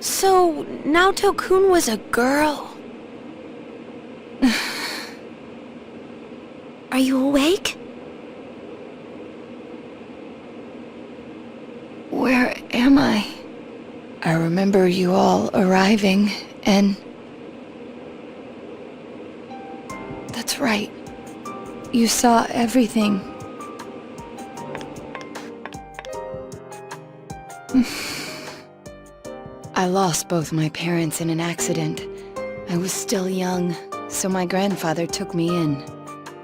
So, Naoto-kun was a girl. Are you awake? Where am I? I remember you all arriving, and... That's right. You saw everything. I lost both my parents in an accident. I was still young, so my grandfather took me in.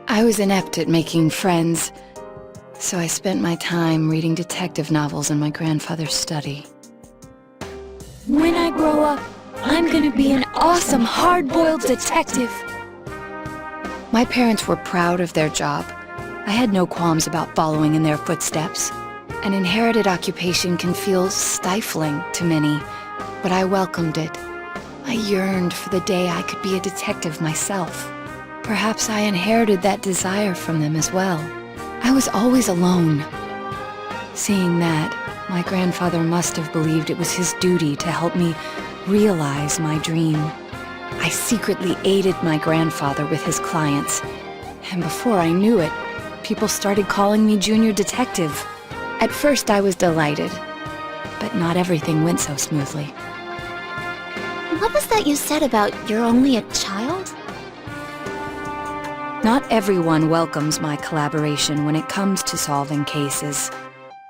I was inept at making friends, so I spent my time reading detective novels in my grandfather's study. When I grow up, I'm gonna be an awesome hard-boiled detective. My parents were proud of their job. I had no qualms about following in their footsteps. An inherited occupation can feel stifling to many, but I welcomed it. I yearned for the day I could be a detective myself. Perhaps I inherited that desire from them as well. I was always alone. Seeing that, my grandfather must have believed it was his duty to help me realize my dream. I secretly aided my grandfather with his clients, and before I knew it, people started calling me Junior Detective. At first I was delighted, but not everything went so smoothly. What was that you said about you're only a child? Not everyone welcomes my collaboration when it comes to solving cases.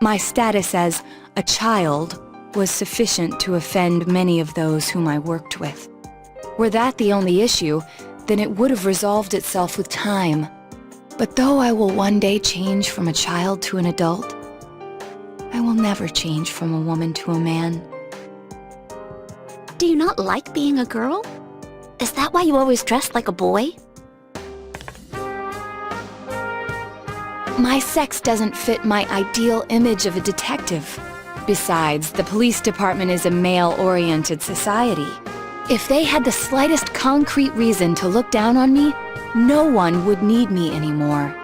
My status as a child was sufficient to offend many of those whom I worked with. Were that the only issue, then it would have resolved itself with time. But though I will one day change from a child to an adult, I will never change from a woman to a man. Do you not like being a girl? Is that why you always dressed like a boy? My sex doesn't fit my ideal image of a detective. Besides, the police department is a male-oriented society. If they had the slightest concrete reason to look down on me, no one would need me anymore.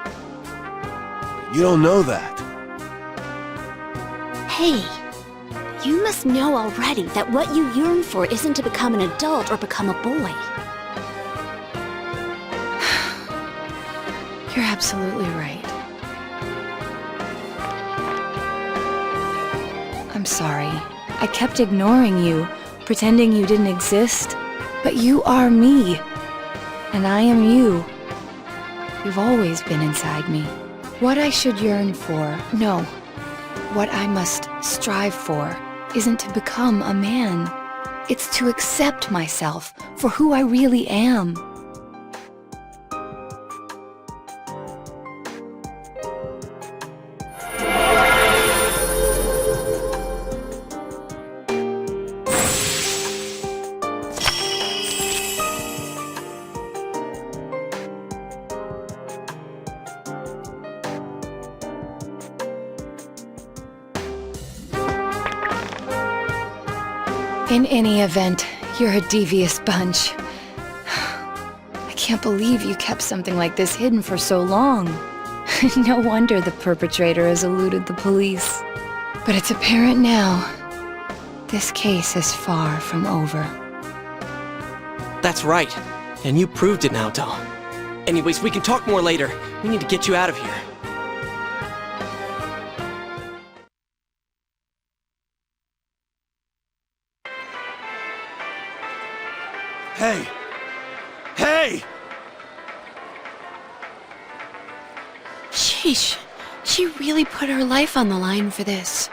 You don't know that. Hey, you must know already that what you yearn for isn't to become an adult or become a boy. You're absolutely right. I'm sorry. I kept ignoring you, pretending you didn't exist. But you are me. And I am you. You've always been inside me. What I should yearn for, no. What I must strive for isn't to become a man. It's to accept myself for who I really am. In any event, you're a devious bunch. I can't believe you kept something like this hidden for so long. No wonder the perpetrator has eluded the police. But it's apparent now. This case is far from over. That's right. And you proved it, Naoto. Anyways, we can talk more later. We need to get you out of here. Hey! Hey! Sheesh, she really put her life on the line for this.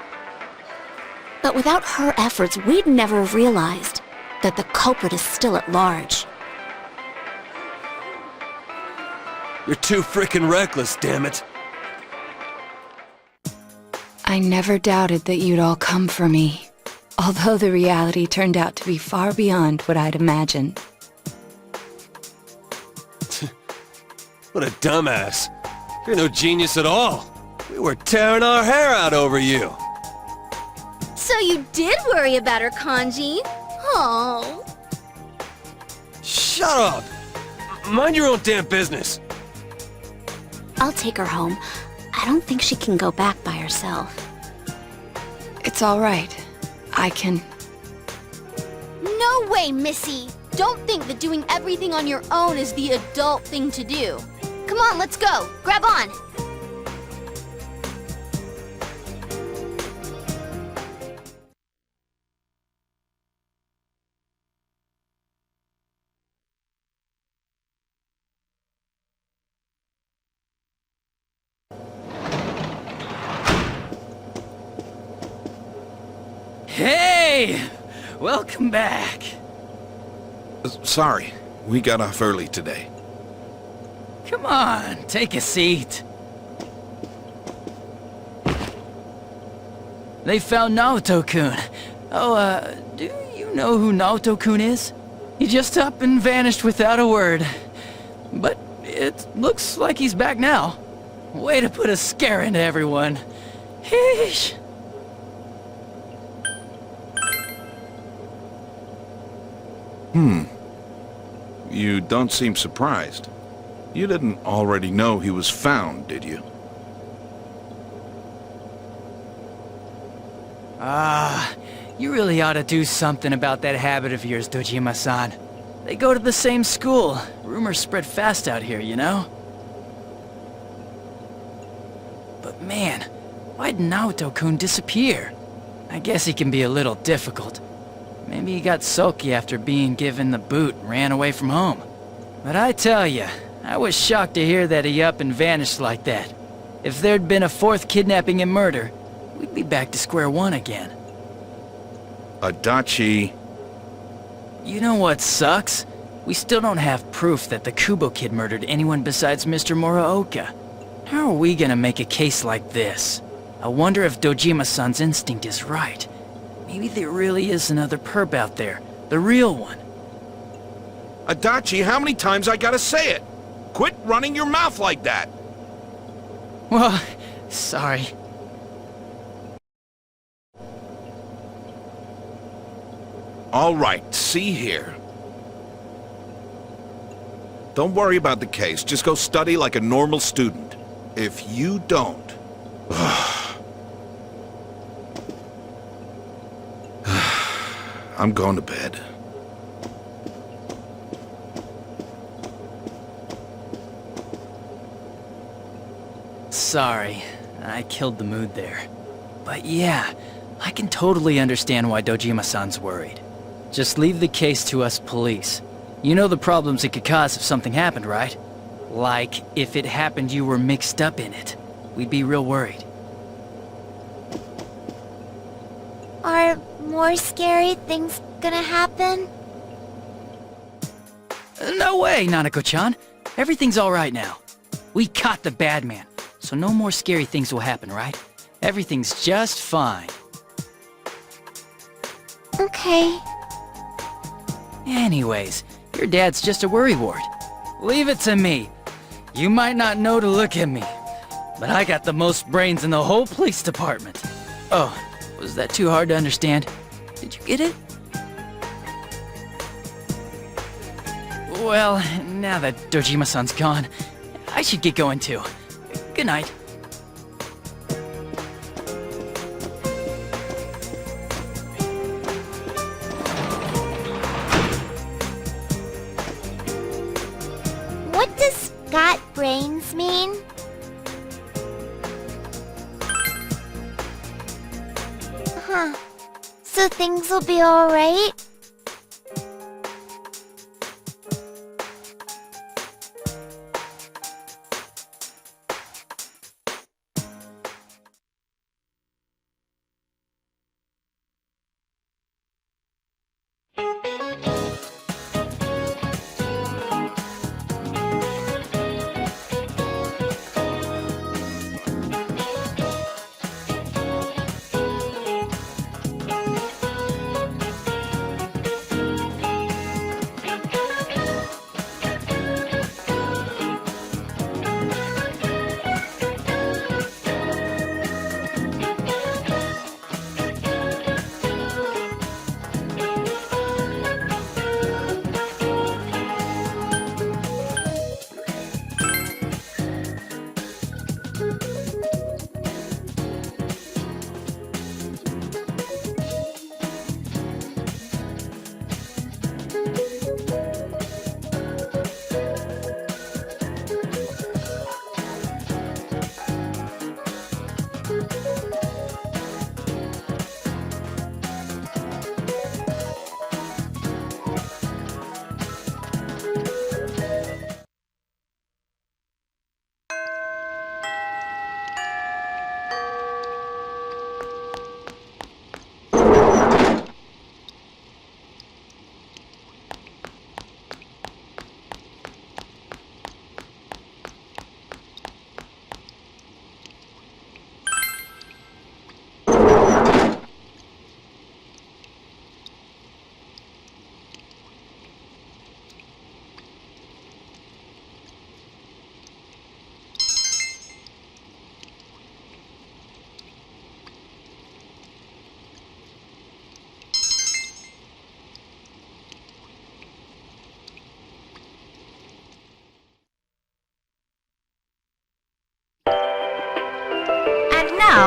But without her efforts, we'd never have realized that the culprit is still at large. You're too frickin' reckless, damn it. I never doubted that you'd all come for me. Although the reality turned out to be far beyond what I'd imagined. What a dumbass. You're no genius at all. We were tearing our hair out over you. So you did worry about her, Kanji? Oh. Shut up! Mind your own damn business. I'll take her home. I don't think she can go back by herself. It's all right. I can... No way, Missy! Don't think that doing everything on your own is the adult thing to do. Come on, let's go. Grab on. Hey! Welcome back. Sorry, we got off early today. Come on, take a seat. They found Naoto-kun. Oh, do you know who Naoto-kun is? He just up and vanished without a word. But it looks like he's back now. Way to put a scare into everyone. Heesh. You don't seem surprised. You didn't already know he was found, did you? You really ought to do something about that habit of yours, Dojima-san. They go to the same school. Rumors spread fast out here, you know? But man, why'd Naoto-kun disappear? I guess he can be a little difficult. Maybe he got sulky after being given the boot and ran away from home. But I tell ya, I was shocked to hear that he up and vanished like that. If there'd been a fourth kidnapping and murder, we'd be back to square one again. Adachi. You know what sucks? We still don't have proof that the Kubo kid murdered anyone besides Mr. Muraoka. How are we gonna make a case like this? I wonder if Dojima-san's instinct is right. Maybe there really is another perp out there. The real one. Adachi, how many times I gotta say it? Quit running your mouth like that! Well, sorry. All right, see here. Don't worry about the case. Just go study like a normal student. If you don't... I'm going to bed. Sorry, I killed the mood there. But yeah, I can totally understand why Dojima-san's worried. Just leave the case to us police. You know the problems it could cause if something happened, right? Like, if it happened you were mixed up in it. We'd be real worried. Are more scary things gonna happen? No way, Nanako-chan. Everything's alright now. We caught the bad man, so no more scary things will happen, right? Everything's just fine. Okay. Anyways, your dad's just a worrywart. Leave it to me. You might not know to look at me, but I got the most brains in the whole police department. Oh, was that too hard to understand? Did you get it? Well, now that Dojima-san's gone, I should get going too. Good night. What does got brains mean? Huh. So things will be alright?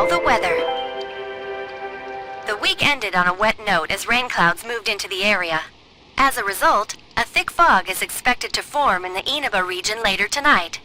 Now the weather. The week ended on a wet note as rain clouds moved into the area. As a result, a thick fog is expected to form in the Inaba region later tonight.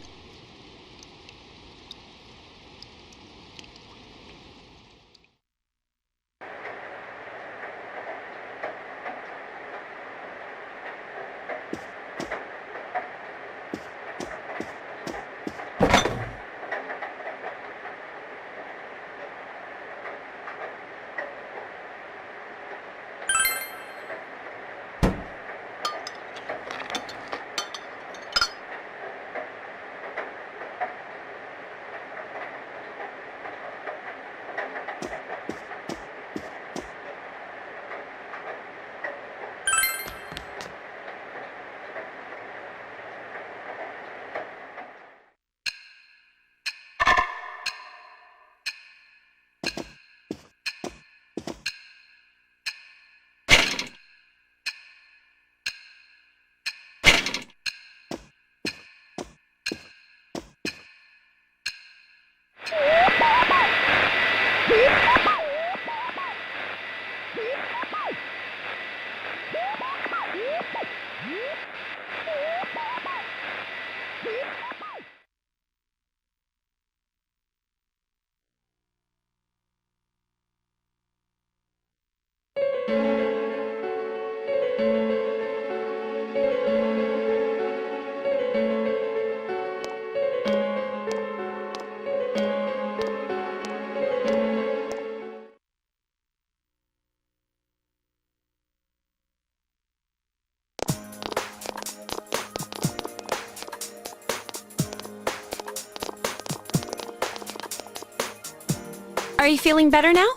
Are you feeling better now?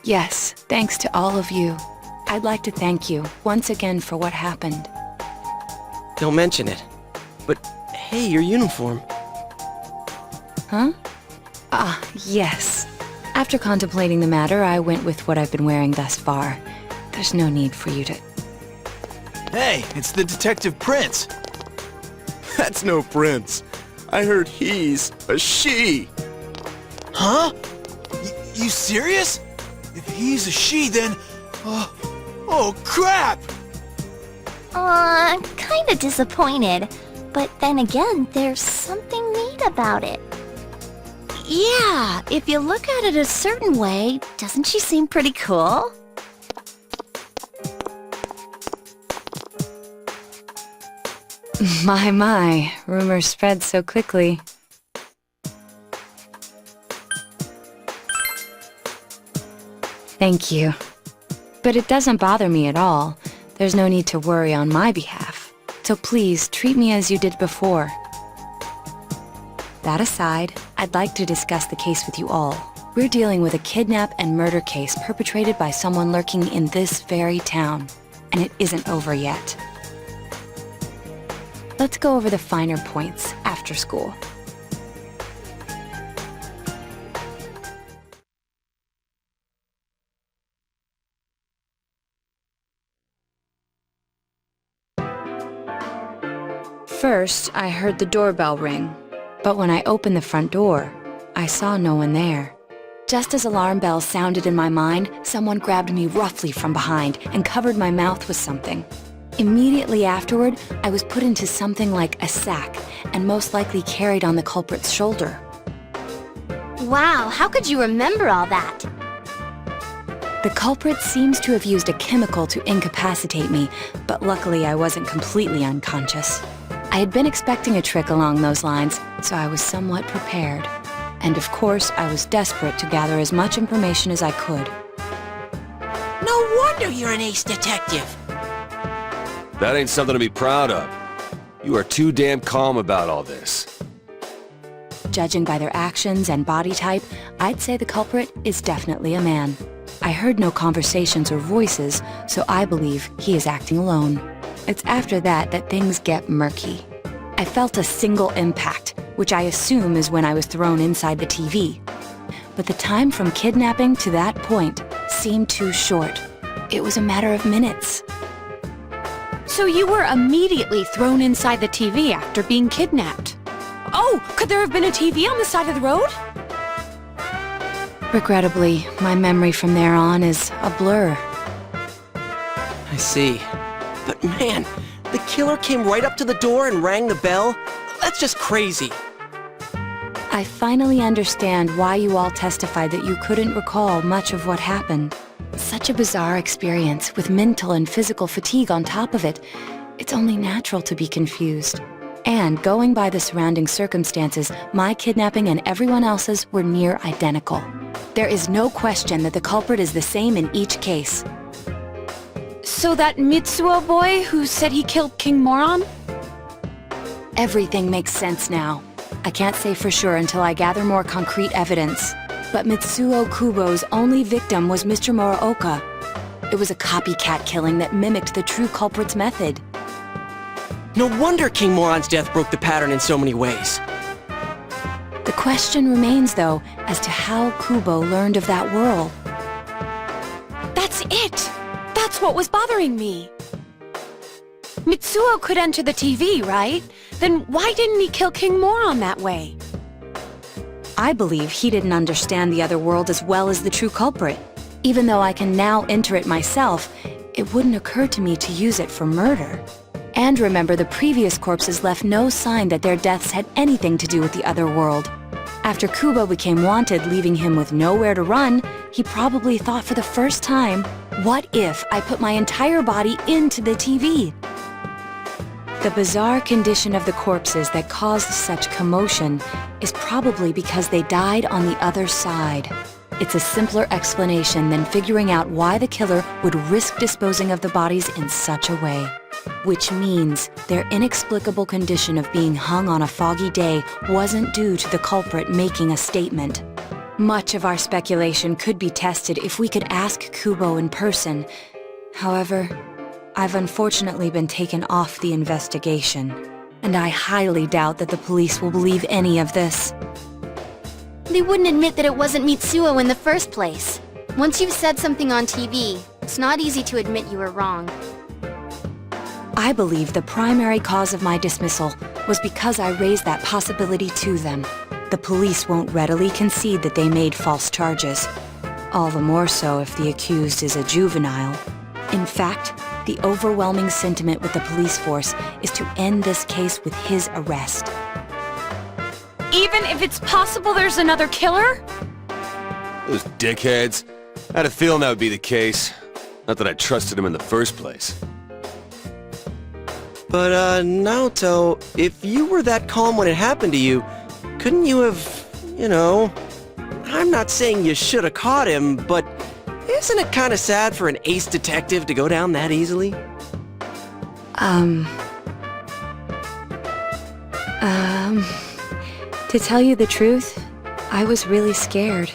Yes, thanks to all of you. I'd like to thank you once again for what happened. Don't mention it. But hey, your uniform. Huh? Ah, yes. After contemplating the matter, I went with what I've been wearing thus far. There's no need for you to... Hey, it's the Detective Prince. That's no prince. I heard he's a she. Huh? You serious? If he's a she, then... oh, crap! Kinda disappointed. But then again, there's something neat about it. Yeah, if you look at it a certain way, doesn't she seem pretty cool? My, rumors spread so quickly. Thank you. But it doesn't bother me at all. There's no need to worry on my behalf. So please, treat me as you did before. That aside, I'd like to discuss the case with you all. We're dealing with a kidnap and murder case perpetrated by someone lurking in this very town. And it isn't over yet. Let's go over the finer points after school. First, I heard the doorbell ring, but when I opened the front door, I saw no one there. Just as alarm bells sounded in my mind, someone grabbed me roughly from behind and covered my mouth with something. Immediately afterward, I was put into something like a sack and most likely carried on the culprit's shoulder. Wow, how could you remember all that? The culprit seems to have used a chemical to incapacitate me, but luckily I wasn't completely unconscious. I had been expecting a trick along those lines, so I was somewhat prepared. And of course, I was desperate to gather as much information as I could. No wonder you're an ace detective. That ain't something to be proud of. You are too damn calm about all this. Judging by their actions and body type, I'd say the culprit is definitely a man. I heard no conversations or voices, so I believe he is acting alone. It's after that that things get murky. I felt a single impact, which I assume is when I was thrown inside the TV. But the time from kidnapping to that point seemed too short. It was a matter of minutes. So you were immediately thrown inside the TV after being kidnapped. Oh, could there have been a TV on the side of the road? Regrettably, my memory from there on is a blur. I see. But man, the killer came right up to the door and rang the bell? That's just crazy. I finally understand why you all testified that you couldn't recall much of what happened. Such a bizarre experience, with mental and physical fatigue on top of it. It's only natural to be confused. And going by the surrounding circumstances, my kidnapping and everyone else's were near identical. There is no question that the culprit is the same in each case. So that Mitsuo boy who said he killed King Moron? Everything makes sense now. I can't say for sure until I gather more concrete evidence. But Mitsuo Kubo's only victim was Mr. Muraoka. It was a copycat killing that mimicked the true culprit's method. No wonder King Moron's death broke the pattern in so many ways. The question remains, though, as to how Kubo learned of that world. That's it! That's what was bothering me. Mitsuo could enter the TV, right? Then why didn't he kill King Moron that way? I believe he didn't understand the other world as well as the true culprit. Even though I can now enter it myself, it wouldn't occur to me to use it for murder. And remember, the previous corpses left no sign that their deaths had anything to do with the other world. After Kubo became wanted, leaving him with nowhere to run, he probably thought for the first time, what if I put my entire body into the TV? The bizarre condition of the corpses that caused such commotion is probably because they died on the other side. It's a simpler explanation than figuring out why the killer would risk disposing of the bodies in such a way. Which means their inexplicable condition of being hung on a foggy day wasn't due to the culprit making a statement. Much of our speculation could be tested if we could ask Kubo in person. However, I've unfortunately been taken off the investigation, and I highly doubt that the police will believe any of this. They wouldn't admit that it wasn't Mitsuo in the first place. Once you've said something on TV, it's not easy to admit you were wrong. I believe the primary cause of my dismissal was because I raised that possibility to them. The police won't readily concede that they made false charges. All the more so if the accused is a juvenile. In fact, the overwhelming sentiment with the police force is to end this case with his arrest. Even if it's possible there's another killer? Those dickheads. I had a feeling that would be the case. Not that I trusted him in the first place. But, Naoto, if you were that calm when it happened to you, couldn't you have, I'm not saying you should have caught him, but isn't it kind of sad for an ace detective to go down that easily? To tell you the truth, I was really scared.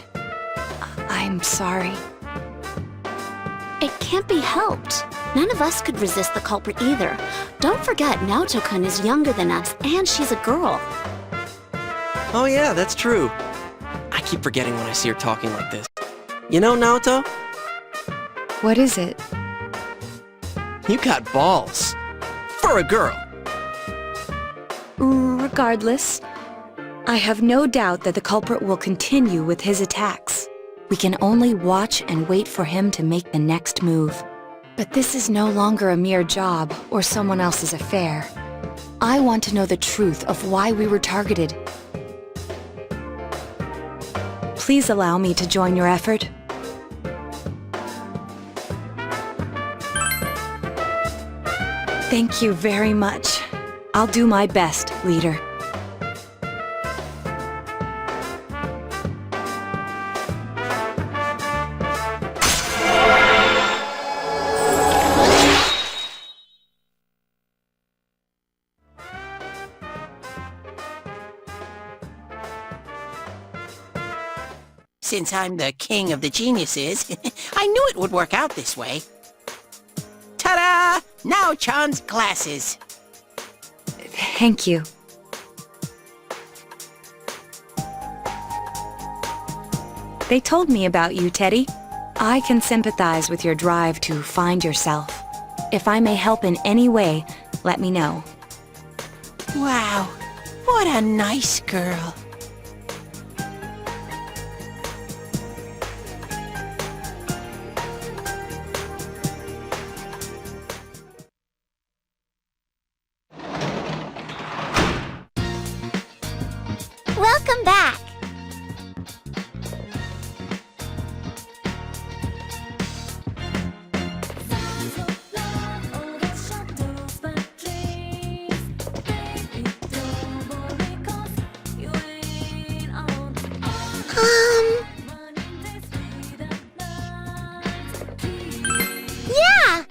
I'm sorry. It can't be helped. None of us could resist the culprit either. Don't forget, Naoto-kun is younger than us, and she's a girl. Oh yeah, that's true. I keep forgetting when I see her talking like this. You know, Naoto? What is it? You got balls. For a girl. Regardless, I have no doubt that the culprit will continue with his attacks. We can only watch and wait for him to make the next move. But this is no longer a mere job or someone else's affair. I want to know the truth of why we were targeted. Please allow me to join your effort. Thank you very much. I'll do my best, leader. Since I'm the king of the geniuses, I knew it would work out this way. Ta-da! Now Chan's glasses. Thank you. They told me about you, Teddy. I can sympathize with your drive to find yourself. If I may help in any way, let me know. Wow, what a nice girl. Welcome back. Yeah!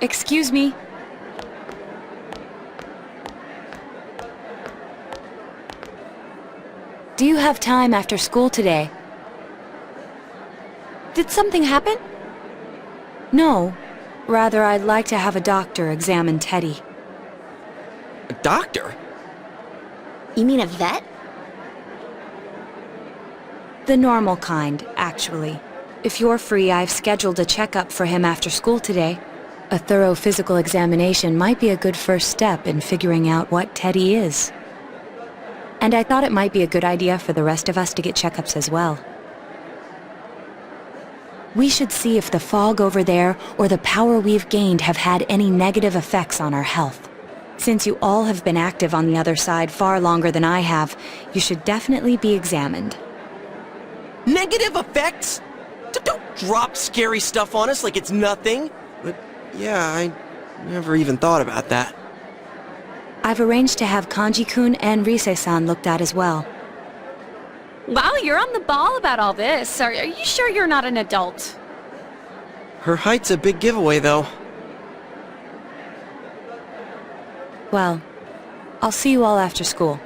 Excuse me. Do you have time after school today? Did something happen? No. Rather, I'd like to have a doctor examine Teddy. A doctor? You mean a vet? The normal kind, actually. If you're free, I've scheduled a checkup for him after school today. A thorough physical examination might be a good first step in figuring out what Teddy is. And I thought it might be a good idea for the rest of us to get checkups as well. We should see if the fog over there or the power we've gained have had any negative effects on our health. Since you all have been active on the other side far longer than I have, you should definitely be examined. Negative effects? Don't drop scary stuff on us like it's nothing. But yeah, I never even thought about that. I've arranged to have Kanji-kun and Rise-san looked at as well. Wow, you're on the ball about all this. Are you sure you're not an adult? Her height's a big giveaway, though. Well, I'll see you all after school.